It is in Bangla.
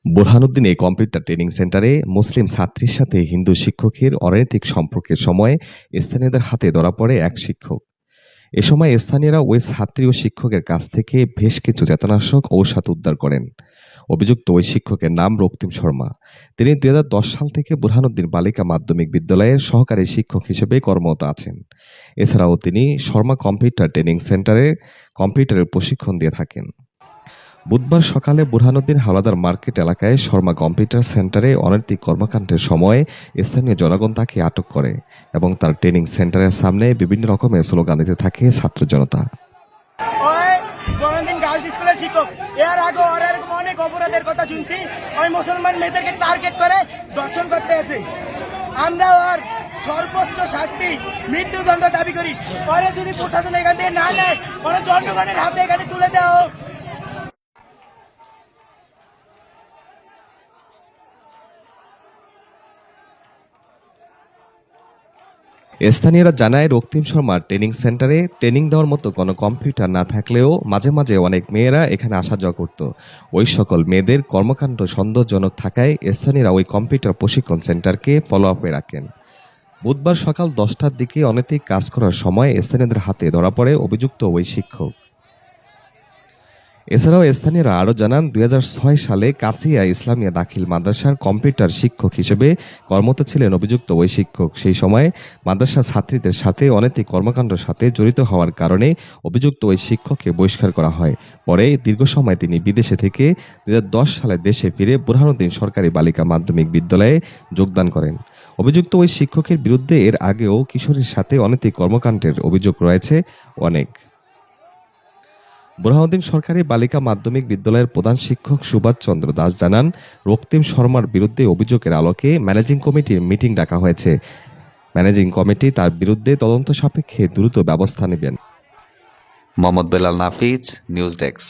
বুরহানুদ্দিন এই কম্পিউটার ট্রেনিং সেন্টারে মুসলিম ছাত্রীর সাথে হিন্দু শিক্ষকের অনৈতিক সম্পর্কের সময় স্থানীয়দের হাতে ধরা পড়ে এক শিক্ষক। এ সময় স্থানীয়রা ওই ছাত্রী ও শিক্ষকের কাছ থেকে বেশ কিছু চেতনানাশক ঔষধ উদ্ধার করেন। অভিযুক্ত ওই শিক্ষকের নাম রক্তিম শর্মা। তিনি ২০১০ সাল থেকে বুরহানুদ্দিন বালিকা মাধ্যমিক বিদ্যালয়ের সহকারী শিক্ষক হিসেবে কর্মরত আছেন। এছাড়াও তিনি শর্মা কম্পিউটার ট্রেনিং সেন্টারে কম্পিউটারের প্রশিক্ষণ দিয়ে থাকেন। বুধবার সকালে বুরহানুদ্দিন হাওলাদার মার্কেট এলাকায় শর্মা কম্পিউটার সেন্টারে অনৈতিক কর্মকাণ্ডের সময় স্থানীয় জনগণ তাকে আটক করে এবং তার ট্রেনিং সেন্টারের সামনে বিভিন্ন রকমের স্লোগান দিতে থাকে ছাত্র জনতা। স্কুলের শিক্ষক এর আগে এরকম অনেক অপরাধের কথা শুনছি। ওই মুসলমান মেয়েদেরকে টার্গেট করে দর্শন করতে আসে। আমরা ওর সর্বোচ্চ শাস্তি মৃত্যুদণ্ড দাবি করি। পরে যদি প্রশাসন এখান থেকে না নেয়, পরে জনগণের হাতে এখানে তুলে দেওয়া হোক। স্থানীয়রা জানায়, রক্তিম শর্মার ট্রেনিং সেন্টারে ট্রেনিং দেওয়ার মতো কোনো কম্পিউটার না থাকলেও মাঝে মাঝে অনেক মেয়েরা এখানে আসা যাওয়া করত। ওই সকল মেয়েদের কর্মকাণ্ড সন্দেহজনক থাকায় স্থানীয়রা ওই কম্পিউটার প্রশিক্ষণ সেন্টারকে ফলো আপে রাখেন। বুধবার সকাল 10টার দিকে অনৈতিক কাজ করার সময় স্থানীয়দের হাতে ধরা পড়ে অভিযুক্ত ওই শিক্ষক। এছাড়াও স্থানীয়রা আরও জানান, ২০০৬ সালে কাচিয়া ইসলামিয়া দাখিল মাদ্রাসার কম্পিউটার শিক্ষক হিসেবে কর্মরত ছিলেন অভিযুক্ত ওই শিক্ষক। সেই সময় মাদ্রাসা ছাত্রীদের সাথে অনৈতিক কর্মকাণ্ডের সাথে জড়িত হওয়ার কারণে অভিযুক্ত ওই শিক্ষককে বহিষ্কার করা হয়। পরে দীর্ঘ সময় তিনি বিদেশে থেকে ২০১০ সালে দেশে ফিরে বুরহানুদ্দিন সরকারি বালিকা মাধ্যমিক বিদ্যালয়ে যোগদান করেন। অভিযুক্ত ওই শিক্ষকের বিরুদ্ধে এর আগেও কিশোরীর সাথে অনৈতিক কর্মকাণ্ডের অভিযোগ রয়েছে অনেক। বুরহানুদ্দিন সরকারি বালিকা মাধ্যমিক বিদ্যালয়ের প্রধান শিক্ষক সুভাষ চন্দ্র দাস জানান, রক্তিম শর্মার বিরুদ্ধে অভিযোগের আলোকে ম্যানেজিং কমিটির মিটিং ডাকা হয়েছে। ম্যানেজিং কমিটি তার বিরুদ্ধে তদন্ত সাপেক্ষে দ্রুত ব্যবস্থা নেবেন। Mohammad Belal Nafiz, news desk.